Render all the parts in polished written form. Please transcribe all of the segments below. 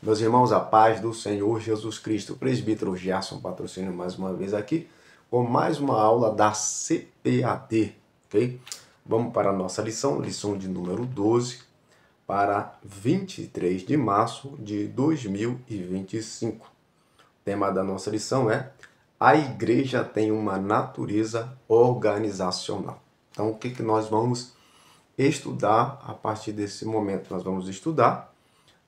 Meus irmãos, a paz do Senhor Jesus Cristo. Presbítero Gerson Patrocínio mais uma vez aqui com mais uma aula da CPAD, ok? Vamos para a nossa lição de número 12, para 23 de março de 2025. O tema da nossa lição é: a igreja tem uma natureza organizacional. Então, o que nós vamos estudar a partir desse momento? Nós vamos estudar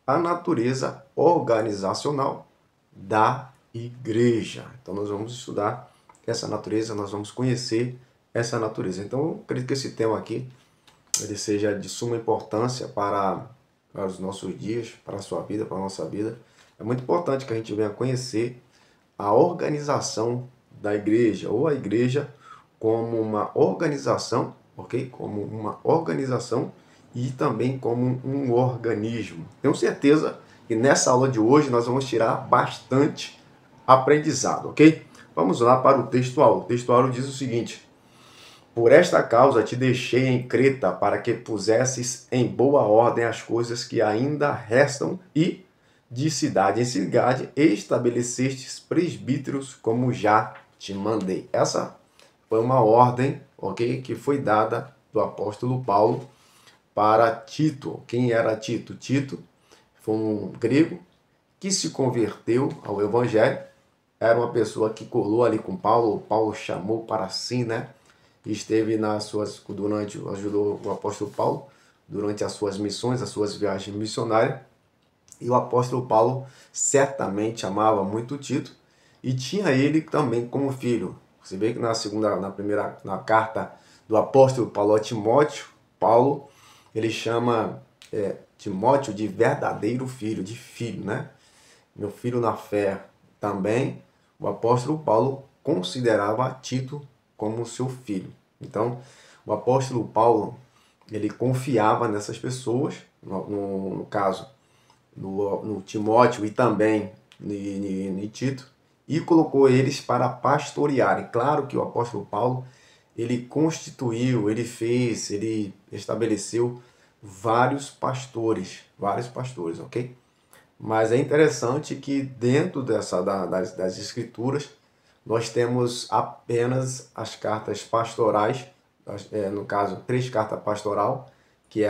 a natureza organizacional da igreja. Então, nós vamos estudar essa natureza, nós vamos conhecer essa natureza. Então, eu acredito que esse tema aqui ele seja de suma importância para os nossos dias, para a sua vida, para a nossa vida. É muito importante que a gente venha conhecer a organização da igreja, ou a igreja como uma organização, ok? Como uma organização e também como um organismo. Tenho certeza que nessa aula de hoje nós vamos tirar bastante aprendizado, ok? Vamos lá para o textual. O textual diz o seguinte: por esta causa te deixei em Creta, para que pusesses em boa ordem as coisas que ainda restam e, de cidade em cidade, estabelecestes presbíteros, como já te mandei. Essa foi uma ordem, ok, que foi dada do apóstolo Paulo para Tito. Quem era Tito? Tito foi um grego que se converteu ao evangelho. Era uma pessoa que colou ali com Paulo. Paulo chamou para si, né? Esteve ajudou o apóstolo Paulo durante as suas missões, as suas viagens missionárias. E o apóstolo Paulo certamente amava muito Tito e tinha ele também como filho. Você vê que na carta do apóstolo Paulo a Timóteo, Paulo ele chama Timóteo de verdadeiro filho, de filho, né? Meu filho na fé. Também o apóstolo Paulo considerava Tito como seu filho. Então, o apóstolo Paulo ele confiava nessas pessoas, no caso, no Timóteo e também em Tito, e colocou eles para pastorearem. Claro que o apóstolo Paulo ele constituiu, ele estabeleceu vários pastores, ok? Mas é interessante que dentro das escrituras nós temos apenas as cartas pastorais, no caso, 3 cartas pastoral, que é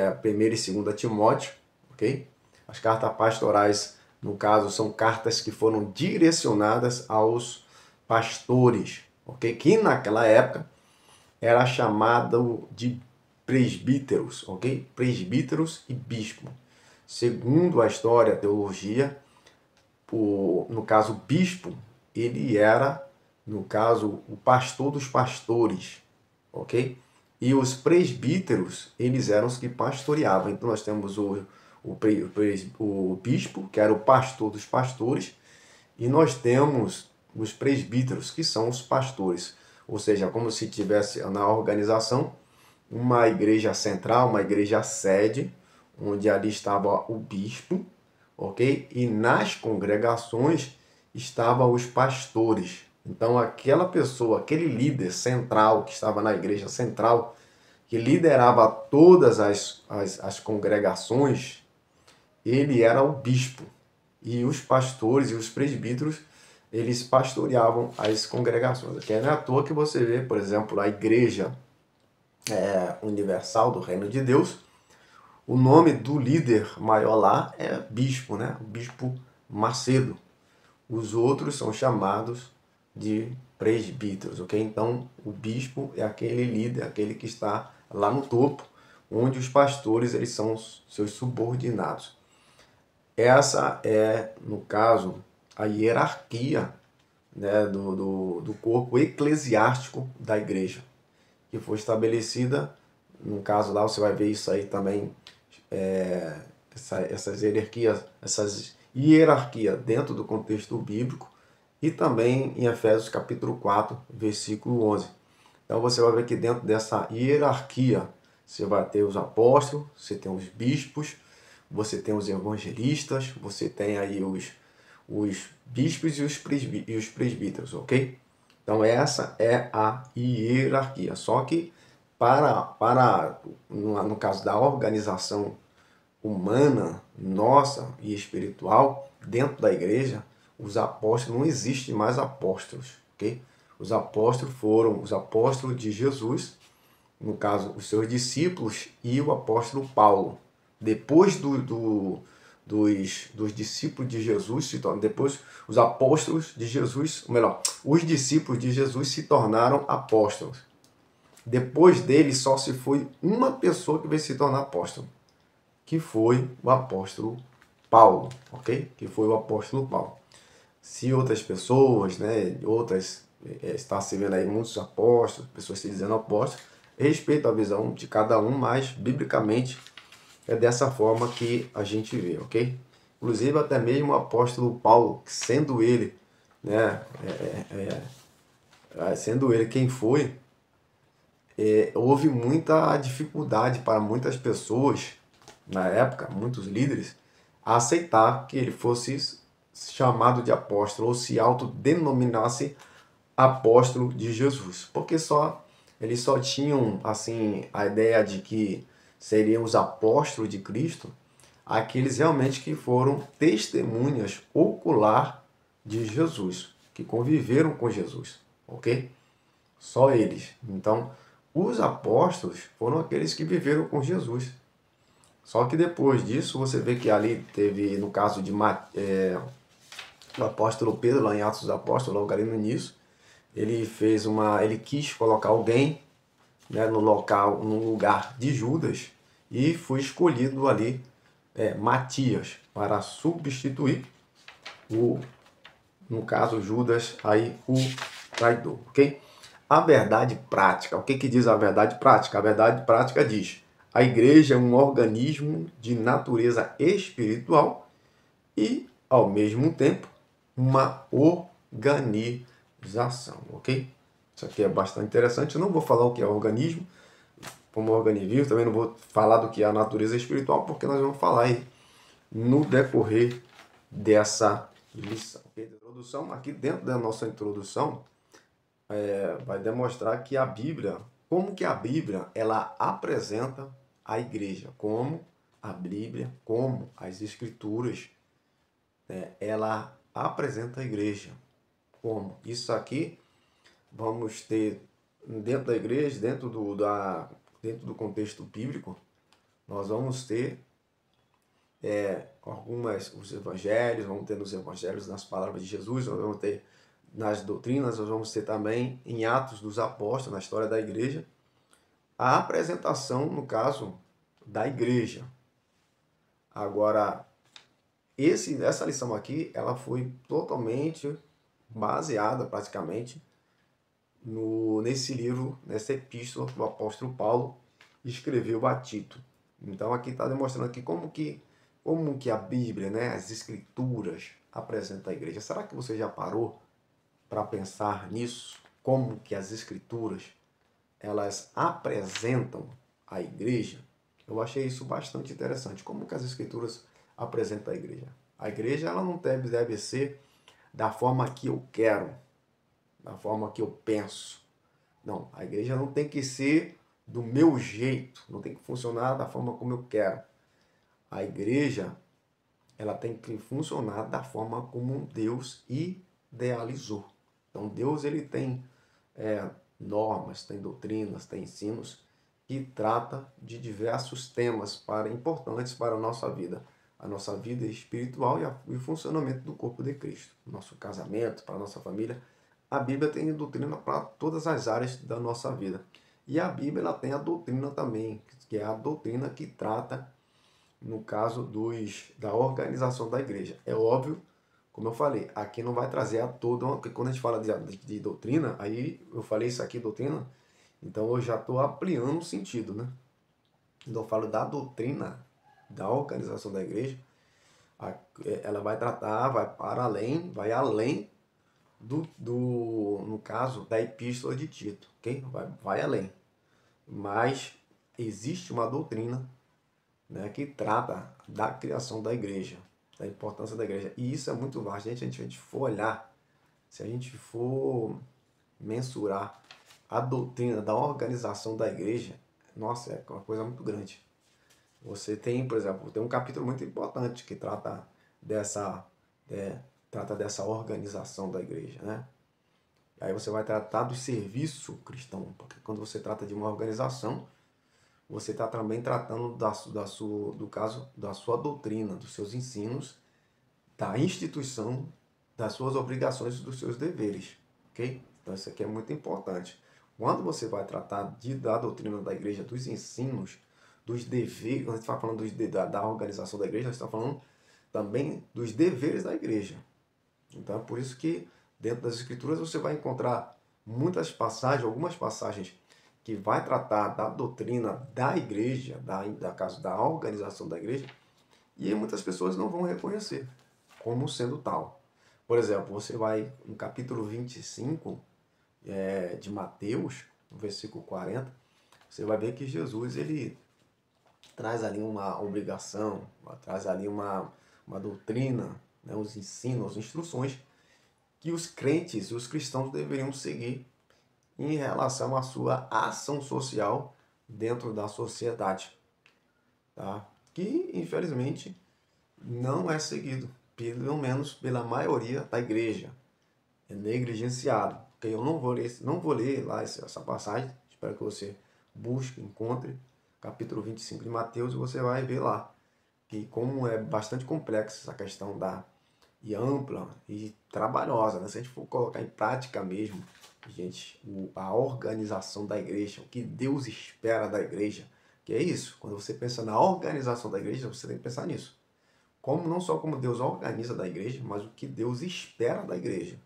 a primeira e segunda Timóteo, ok? As cartas pastorais, no caso, são cartas que foram direcionadas aos pastores, ok? Que naquela época era chamado de presbíteros, ok? Presbíteros e bispo. Segundo a história, a teologia, no caso, o bispo, ele era, no caso, o pastor dos pastores, ok? E os presbíteros, eles eram os que pastoreavam. Então, nós temos o bispo, que era o pastor dos pastores, e nós temos os presbíteros, que são os pastores. Ou seja, como se tivesse na organização uma igreja central, uma igreja sede, onde ali estava o bispo, ok? E nas congregações estavam os pastores. Então, aquela pessoa, aquele líder central que estava na igreja central, que liderava todas as congregações, ele era o bispo. E os pastores e os presbíteros, eles pastoreavam as congregações. Aqui não é à toa que você vê, por exemplo, a igreja universal do Reino de Deus, o nome do líder maior lá é bispo, né? O bispo Macedo. Os outros são chamados de presbíteros, ok? Então, o bispo é aquele líder, aquele que está lá no topo, onde os pastores eles são os seus subordinados. Essa é, no caso, a hierarquia, né, do corpo eclesiástico da igreja, que foi estabelecida. No caso lá, você vai ver isso aí também, essas hierarquias dentro do contexto bíblico e também em Efésios capítulo 4, versículo 11. Então você vai ver que dentro dessa hierarquia você vai ter os apóstolos, você tem os bispos, você tem os evangelistas, você tem aí os bispos e os presbíteros, ok? Então essa é a hierarquia. Só que no caso da organização humana, nossa e espiritual, dentro da igreja, os apóstolos, não existe mais apóstolos, ok? Os apóstolos foram os apóstolos de Jesus, no caso, os seus discípulos e o apóstolo Paulo. Depois dos discípulos de Jesus se tornam, depois os apóstolos de Jesus, ou melhor, os discípulos de Jesus se tornaram apóstolos. Depois dele só se foi uma pessoa que veio se tornar apóstolo, que foi o apóstolo Paulo, ok? Que foi o apóstolo Paulo. Se outras pessoas, né, outras, está se vendo aí muitos apóstolos, pessoas se dizendo apóstolos, respeito a visão de cada um, mas biblicamente é dessa forma que a gente vê, ok? Inclusive até mesmo o apóstolo Paulo, sendo ele, né, sendo ele quem foi, houve muita dificuldade para muitas pessoas, na época, muitos líderes, a aceitar que ele fosse chamado de apóstolo ou se autodenominasse apóstolo de Jesus, porque eles só tinham assim a ideia de que seriam os apóstolos de Cristo, aqueles realmente que foram testemunhas ocular de Jesus, que conviveram com Jesus, ok? Só eles. Então, os apóstolos foram aqueles que viveram com Jesus. Só que depois disso, você vê que ali teve, no caso de o apóstolo Pedro, lá em Atos dos Apóstolos, logo ali no início, ele quis colocar alguém, né, no lugar de Judas, e foi escolhido ali Matias para substituir no caso Judas, aí o traidor, ok? A verdade prática, o que que diz a verdade prática? A verdade prática diz: a igreja é um organismo de natureza espiritual e, ao mesmo tempo, uma organização, ok? Isso aqui é bastante interessante. Eu não vou falar o que é organismo, como organismo, também não vou falar do que é a natureza espiritual, porque nós vamos falar aí no decorrer dessa lição. Okay? Introdução, aqui dentro da nossa introdução, vai demonstrar que a Bíblia, como que a Bíblia, ela apresenta a igreja, como a Bíblia, como as Escrituras, ela apresenta a igreja. Como? Isso aqui vamos ter dentro da igreja, dentro do contexto bíblico, nós vamos ter os evangelhos, vamos ter nos evangelhos, nas palavras de Jesus, nós vamos ter nas doutrinas, nós vamos ter também em Atos dos Apóstolos, na história da igreja, a apresentação, no caso, da igreja. Agora, essa lição aqui, ela foi totalmente baseada, praticamente, nesse livro, nessa epístola que o apóstolo Paulo escreveu a Tito. Então, aqui está demonstrando aqui como que a Bíblia, né, as Escrituras, apresenta a igreja. Será que você já parou para pensar nisso? Como que as Escrituras, elas apresentam a igreja? Eu achei isso bastante interessante. Como que as Escrituras apresentam a igreja? A igreja, ela não deve ser da forma que eu quero, da forma que eu penso. Não, a igreja não tem que ser do meu jeito, não tem que funcionar da forma como eu quero. A igreja, ela tem que funcionar da forma como Deus idealizou. Então Deus, ele tem normas, tem doutrinas, tem ensinos que trata de diversos temas importantes para a nossa vida espiritual e o funcionamento do corpo de Cristo, nosso casamento, para a nossa família. A Bíblia tem doutrina para todas as áreas da nossa vida. E a Bíblia, ela tem a doutrina também, que é a doutrina que trata, no caso da organização da igreja. É óbvio, como eu falei, aqui não vai trazer a toda, porque quando a gente fala de doutrina, aí eu falei isso aqui, doutrina, então eu já estou ampliando o sentido, né? Então eu falo da doutrina, da organização da igreja, ela vai tratar, vai além no caso, da epístola de Tito, ok? Vai além. Mas existe uma doutrina, né, que trata da criação da igreja, da importância da igreja. E isso é muito vasto. Se a gente for olhar, se a gente for mensurar a doutrina da organização da igreja, nossa, é uma coisa muito grande. Você tem, por exemplo, tem um capítulo muito importante que dessa, trata dessa organização da igreja, né? Aí você vai tratar do serviço cristão, porque quando você trata de uma organização, você está também tratando do caso da sua doutrina, dos seus ensinos, da instituição, das suas obrigações e dos seus deveres, ok? Então isso aqui é muito importante. Quando você vai tratar da doutrina da igreja, dos ensinos, dos deveres, quando a gente está falando da organização da igreja, a gente está falando também dos deveres da igreja. Então é por isso que dentro das escrituras você vai encontrar muitas passagens, algumas passagens que vai tratar da doutrina da igreja, da organização da igreja, e muitas pessoas não vão reconhecer como sendo tal. Por exemplo, você vai no capítulo 25 de Mateus, no versículo 40, você vai ver que Jesus ele traz ali uma obrigação, traz ali uma doutrina, né, os ensinos, as instruções que os crentes e os cristãos deveriam seguir em relação à sua ação social dentro da sociedade, tá? Que infelizmente não é seguido, pelo menos pela maioria da igreja, é negligenciado. Okay? Eu não vou ler lá essa passagem, espero que você busque, encontre, capítulo 25 de Mateus, e você vai ver lá que como é bastante complexa essa questão e ampla e trabalhosa, né? Se a gente for colocar em prática mesmo, gente, a organização da igreja, o que Deus espera da igreja, que é isso. Quando você pensa na organização da igreja, você tem que pensar nisso. Como não só como Deus organiza da igreja, mas o que Deus espera da igreja.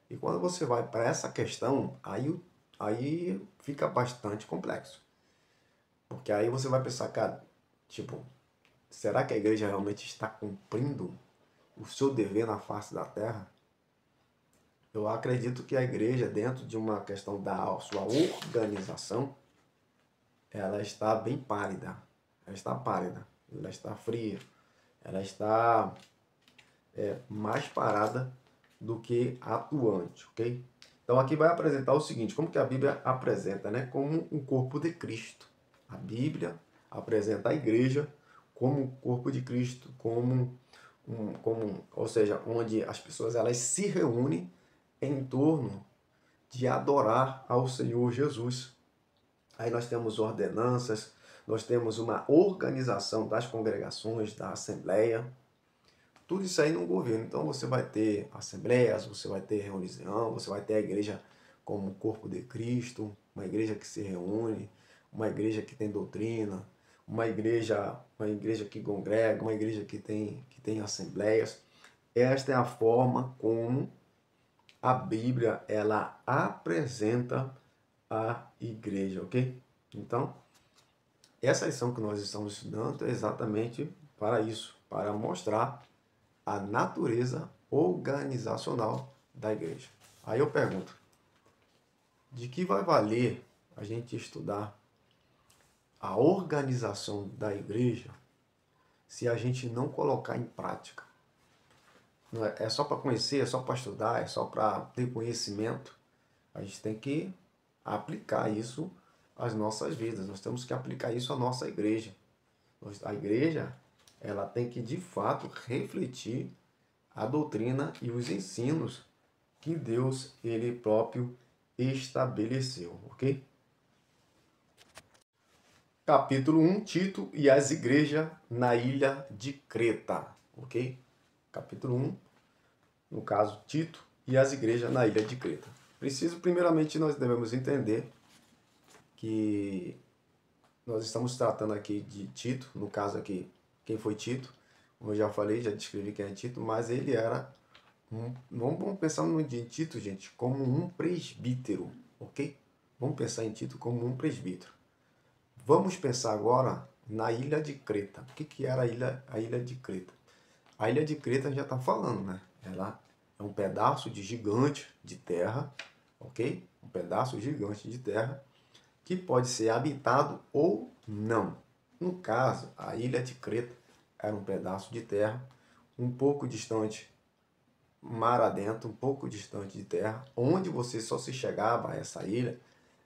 E quando você vai para essa questão, aí fica bastante complexo. Porque aí você vai pensar, cara, tipo, será que a igreja realmente está cumprindo o seu dever na face da terra? Eu acredito que a igreja, dentro de uma questão da sua organização, ela está bem pálida. Ela está pálida, ela está fria, ela está mais parada do que atuante, ok? Então aqui vai apresentar o seguinte, como que a Bíblia apresenta, né? Como um corpo de Cristo. A Bíblia apresenta a igreja como o corpo de Cristo, ou seja, onde as pessoas elas se reúnem em torno de adorar ao Senhor Jesus. Aí nós temos ordenanças, nós temos uma organização das congregações, da assembleia, tudo isso aí no governo. Então você vai ter assembleias, você vai ter reunião, você vai ter a igreja como o corpo de Cristo, uma igreja que se reúne, uma igreja que tem doutrina, uma igreja que congrega, uma igreja que tem assembleias. Esta é a forma como a Bíblia ela apresenta a igreja, ok? Então, essa lição que nós estamos estudando é exatamente para isso, para mostrar a natureza organizacional da igreja. Aí eu pergunto, de que vai valer a gente estudar a organização da igreja se a gente não colocar em prática? Não é só para conhecer, é só para estudar, é só para ter conhecimento. A gente tem que aplicar isso às nossas vidas. Nós temos que aplicar isso à nossa igreja. A igreja, ela tem que de fato refletir a doutrina e os ensinos que Deus ele próprio estabeleceu, ok? Capítulo 1, Tito e as igrejas na ilha de Creta, ok? Capítulo 1, no caso, Tito e as igrejas na ilha de Creta. Primeiramente, nós devemos entender que nós estamos tratando aqui de Tito, no caso aqui, quem foi Tito? Como eu já falei, já descrevi quem é Tito, mas ele era vamos pensar em Tito, gente, como um presbítero, ok? Vamos pensar em Tito como um presbítero. Vamos pensar agora na ilha de Creta. O que era a ilha de Creta? A ilha de Creta já está falando, né? Ela é um pedaço de gigante de terra, ok? Um pedaço gigante de terra que pode ser habitado ou não. No caso, a ilha de Creta era um pedaço de terra um pouco distante, mar adentro, um pouco distante de terra, onde você só se chegava a essa ilha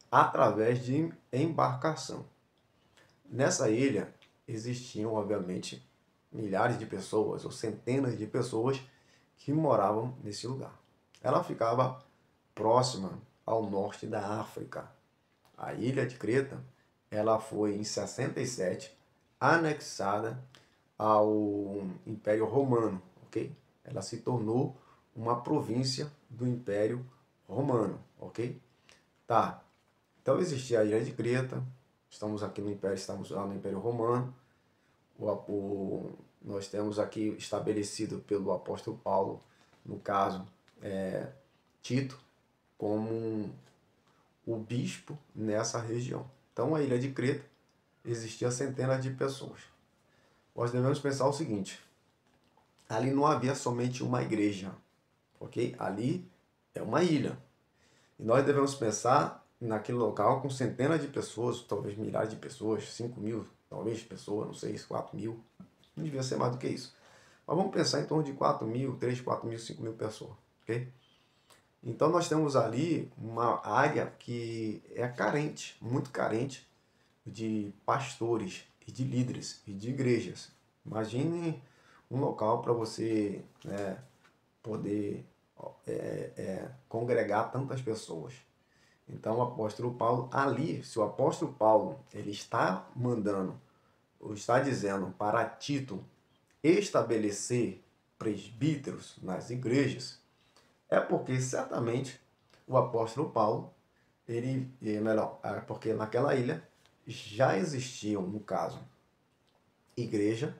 através de embarcação. Nessa ilha, existiam, obviamente, milhares de pessoas ou centenas de pessoas que moravam nesse lugar. Ela ficava próxima ao norte da África. A ilha de Creta, ela foi em 67 anexada ao Império Romano, ok? Ela se tornou uma província do Império Romano, ok? Tá. Então existia a ilha de Creta, estamos aqui no Império, estamos lá no Império Romano. Nós temos aqui estabelecido pelo apóstolo Paulo, no caso, Tito, como o bispo nessa região. Então a ilha de Creta existia centenas de pessoas. Nós devemos pensar o seguinte: ali não havia somente uma igreja, ok? Ali é uma ilha. E nós devemos pensar naquele local com centenas de pessoas, talvez milhares de pessoas, 5 mil, talvez pessoas, não sei, 4 mil. Não devia ser mais do que isso. Mas vamos pensar em torno de 4 mil, 3, 4 mil, 5 mil pessoas, ok? Então nós temos ali uma área que é carente, muito carente, de pastores e de líderes e de igrejas. Imagine um local para você, né, poder congregar tantas pessoas. Então o apóstolo Paulo ali, se o apóstolo Paulo ele está mandando, ou está dizendo para Tito estabelecer presbíteros nas igrejas, é porque certamente o apóstolo Paulo, porque naquela ilha já existiam, no caso, igreja,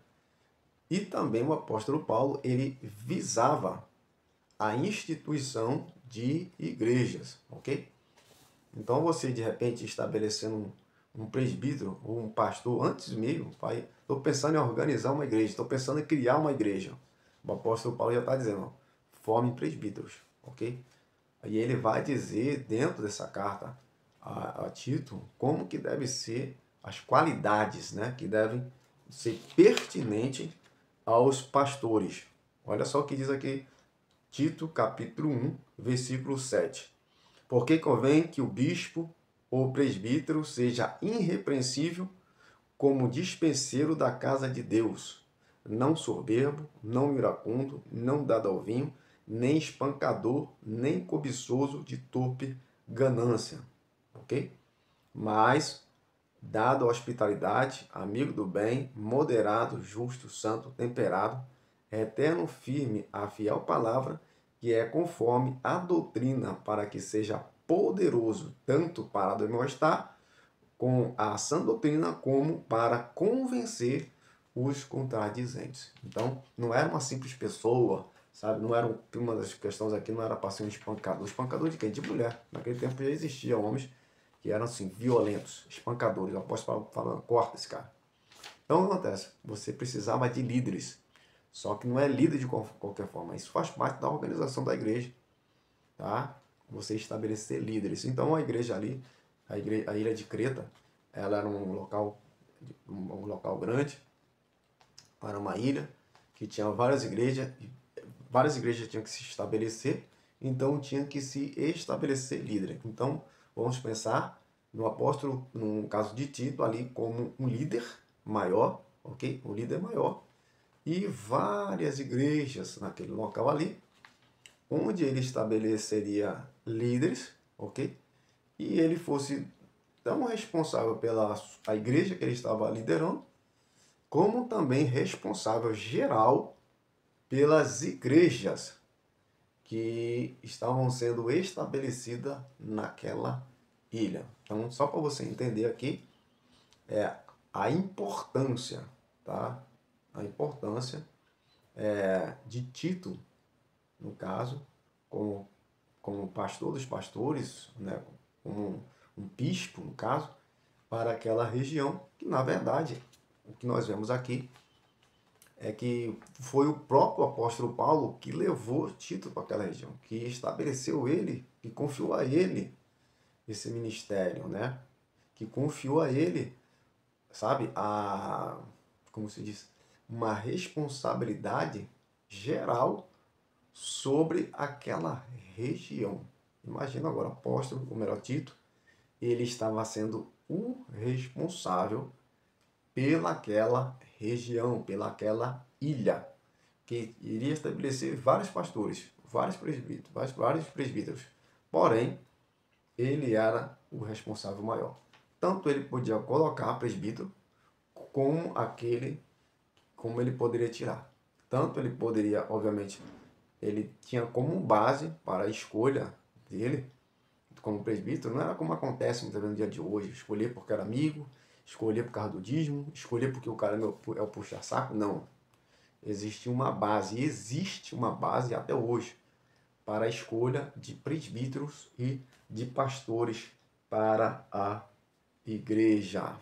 e também o apóstolo Paulo, ele visava a instituição de igrejas, ok? Então você, de repente, estabelecendo um presbítero ou um pastor, antes mesmo, estou pensando em organizar uma igreja, estou pensando em criar uma igreja. O apóstolo Paulo já está dizendo, forme presbíteros, ok? Aí ele vai dizer, dentro dessa carta a Tito, como que deve ser as qualidades, né, que devem ser pertinentes aos pastores. Olha só o que diz aqui, Tito, capítulo 1, versículo 7. Porque convém que o bispo ou presbítero seja irrepreensível como dispenseiro da casa de Deus, não soberbo, não iracundo, não dado ao vinho, nem espancador, nem cobiçoso de torpe ganância, ok? Mas dado a hospitalidade, amigo do bem, moderado, justo, santo, temperado, eterno, firme a fiel palavra, que é conforme a doutrina, para que seja poderoso tanto para demonstrar com a sã doutrina como para convencer os contradizentes. Então, não era uma simples pessoa, sabe? Não era uma das questões aqui não era para ser um espancador. Espancador de quem? De mulher. Naquele tempo já existia homens que eram assim violentos, espancadores. O apóstolo Paulo falando, corta esse cara. Então, o que acontece? Você precisava de líderes. Só que não é líder de qualquer forma. Isso faz parte da organização da igreja, tá? Você estabelecer líderes. Então, a igreja ali, a ilha de Creta, ela era um local grande, era uma ilha que tinha várias igrejas tinham que se estabelecer, então tinha que se estabelecer líder. Então, vamos pensar no apóstolo, no caso de Tito, ali como um líder maior, ok? Um líder maior. E várias igrejas naquele local ali, onde ele estabeleceria líderes, ok? E ele fosse tão responsável pela a igreja que ele estava liderando, como também responsável geral pelas igrejas que estavam sendo estabelecidas naquela ilha. Então, só para você entender aqui, a importância, tá? A importância de Tito, no caso, como pastor dos pastores, né? Como um bispo, no caso, para aquela região, que na verdade, o que nós vemos aqui é que foi o próprio apóstolo Paulo que levou Tito para aquela região, que estabeleceu ele, que confiou a ele esse ministério, né? Que confiou a ele, sabe, como se diz, uma responsabilidade geral sobre aquela região. Imagina agora, o apóstolo, ou melhor, Tito, ele estava sendo o responsável pelaquela região, pelaquela ilha, que iria estabelecer vários pastores, vários presbíteros. Porém, ele era o responsável maior. Tanto ele podia colocar presbítero, como ele poderia tirar. Tanto ele poderia, obviamente, ele tinha como base para a escolha dele como presbítero, não era como acontece muitas vezes no dia de hoje, escolher porque era amigo, escolher por causa do dízimo, escolher porque o cara é o puxa-saco, não. Existe uma base até hoje para a escolha de presbíteros e de pastores para a igreja.